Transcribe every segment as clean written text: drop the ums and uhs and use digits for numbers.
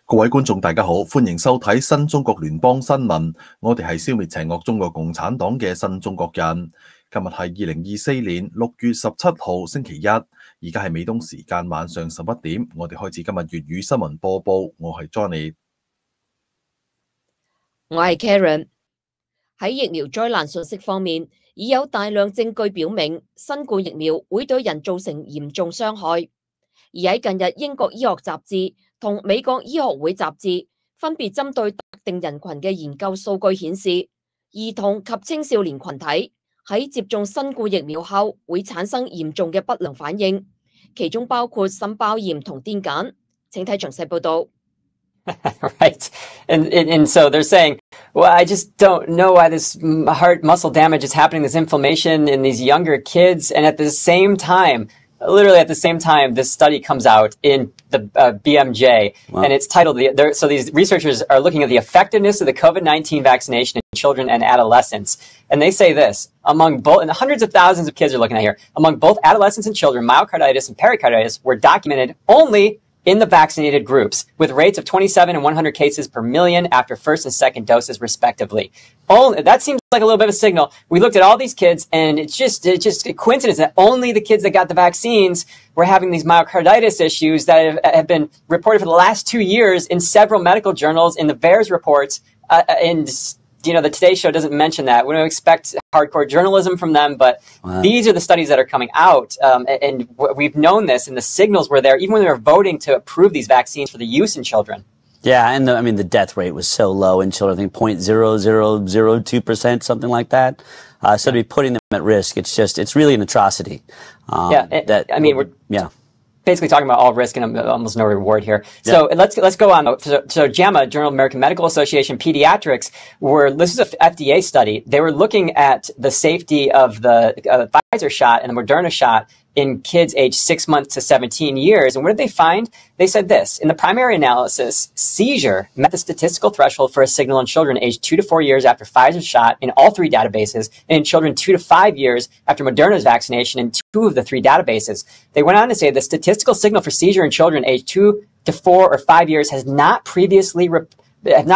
各位觀眾大家好，歡迎收睇新中國聯邦新聞。我哋係消滅邪惡中國共產黨嘅新中國人。今日係2024年6月17號星期一，而家係美東時間晚上11點。我哋開始今日粵語新聞播報。我係 Johnny， 我係 Karen。喺疫苗災難信息方面，已有大量證據表明新冠疫苗會對人造成嚴重傷害。而喺近日，英國醫學雜誌同美國醫學會雜誌分別針對特定人群嘅研究數據顯示，兒童及青少年群體喺接種新冠疫苗後會產生嚴重嘅不良反應，其中包括心包炎同癲癇。請睇詳細報道。Right. And so they're saying, well, I just don't know why this heart muscle damage is happening, this inflammation in these younger kids. And at the same time, literally at the same time, this study comes out in the BMJ, wow. And it's titled, so these researchers are looking at the effectiveness of the COVID-19 vaccination in children and adolescents. And they say this, among both, and hundreds of thousands of kids are looking at here, among both adolescents and children, myocarditis and pericarditis were documented only in the vaccinated groups, with rates of 27 and 100 cases per million after first and second doses, respectively. That seems like a little bit of a signal. We looked at all these kids, and it's just a coincidence that only the kids that got the vaccines were having these myocarditis issues that have been reported for the last 2 years in several medical journals, in the VAERS reports, and the Today Show doesn't mention that. We don't expect hardcore journalism from them, but wow. These are the studies that are coming out, and we've known this, and the signals were there, even when they were voting to approve these vaccines for the use in children. Yeah, and the death rate was so low in children, I think 0.0002%, something like that. So to be putting them at risk, it's really an atrocity. We're basically talking about all risk and almost no reward here. So let's go on. So JAMA, Journal of American Medical Association Pediatrics, this is an FDA study. They were looking at the safety of the Pfizer shot and the Moderna shot in kids aged 6 months to 17 years. And what did they find? They said this: in the primary analysis, seizure met the statistical threshold for a signal in children aged 2 to 4 years after Pfizer's shot in all 3 databases, and in children 2 to 5 years after Moderna's vaccination in 2 of the 3 databases. They went on to say the statistical signal for seizure in children aged 2 to 4 or 5 years have not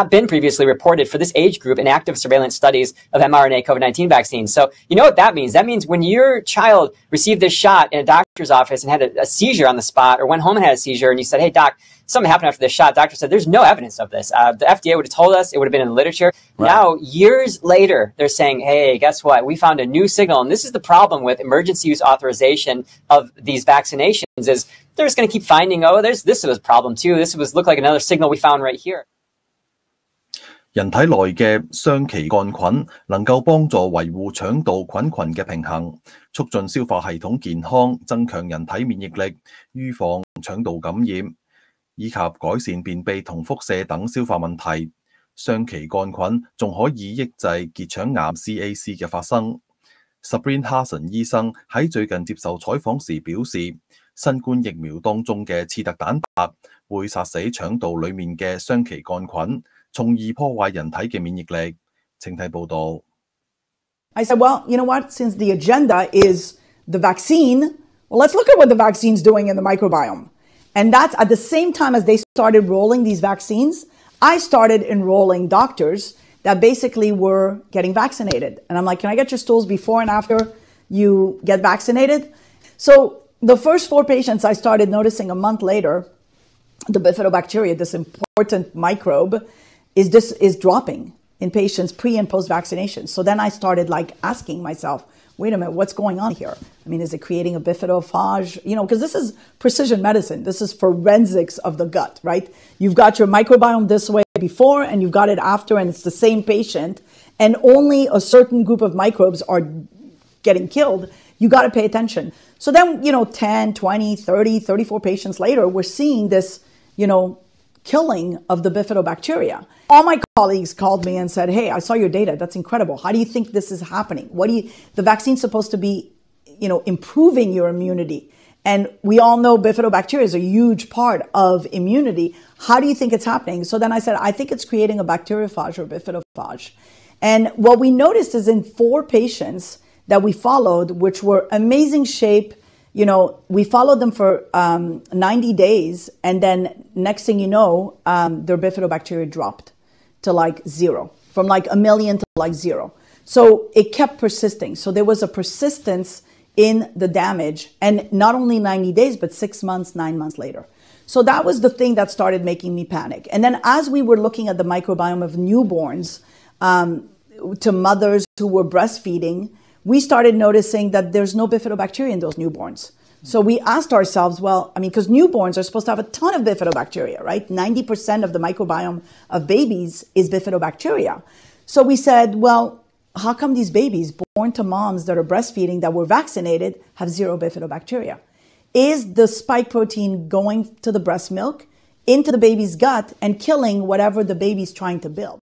been previously reported for this age group in active surveillance studies of mRNA COVID-19 vaccines. So you know what that means? That means when your child received this shot in a doctor's office and had a seizure on the spot, or went home and had a seizure, and you said, hey, doc, something happened after this shot. Doctor said, there's no evidence of this. The FDA would have told us. It would have been in the literature. Right. Now, years later, they're saying, hey, guess what? We found a new signal. And this is the problem with emergency use authorization of these vaccinations, is they're just going to keep finding, this was a problem too. This looked like another signal we found right here. 人體內嘅雙歧桿菌能夠幫助維護腸道菌群嘅平衡，促進消化系統健康，增強人體免疫力，預防腸道感染，以及改善便秘同腹瀉等消化問題。雙歧桿菌仲可以抑制結腸癌 CAC 嘅發生。Sabrina Hassan 醫生喺最近接受採訪時表示，新冠疫苗當中嘅刺突蛋白會殺死腸道裡面嘅雙歧桿菌，從而破壞人體嘅免疫力。請睇報道。I said, well, you know what? Since the agenda is the vaccine, well, let's look at what the vaccine's doing in the microbiome. And that's at the same time as they started rolling these vaccines, I started enrolling doctors that basically were getting vaccinated. And I'm like, can I get your stools before and after you get vaccinated? So the first 4 patients I started noticing a month later, the bifidobacteria, this important microbe, is dropping in patients pre and post vaccination. So then I started asking myself, wait a minute, what's going on here? I mean, is it creating a bifidophage? Because this is precision medicine. This is forensics of the gut, right? You've got your microbiome this way before and you've got it after, and it's the same patient, and only a certain group of microbes are getting killed. You got to pay attention. So then, 10, 20, 30, 34 patients later, we're seeing this, killing of the bifidobacteria. All my colleagues called me and said, hey, I saw your data. That's incredible. How do you think this is happening? The vaccine's supposed to be, improving your immunity. And we all know bifidobacteria is a huge part of immunity. How do you think it's happening? So then I said, I think it's creating a bacteriophage or bifidophage. And what we noticed is in 4 patients that we followed, which were amazing shape, we followed them for 90 days, and then next thing you know, their bifidobacteria dropped to like zero, from like 1 million to like zero. So it kept persisting. So there was a persistence in the damage, and not only 90 days, but 6 months, 9 months later. So that was the thing that started making me panic. And then as we were looking at the microbiome of newborns to mothers who were breastfeeding, we started noticing that there's no bifidobacteria in those newborns. So we asked ourselves, well, because newborns are supposed to have a ton of bifidobacteria, right? 90% of the microbiome of babies is bifidobacteria. So we said, well, how come these babies born to moms that are breastfeeding that were vaccinated have zero bifidobacteria? Is the spike protein going to the breast milk, into the baby's gut, and killing whatever the baby's trying to build?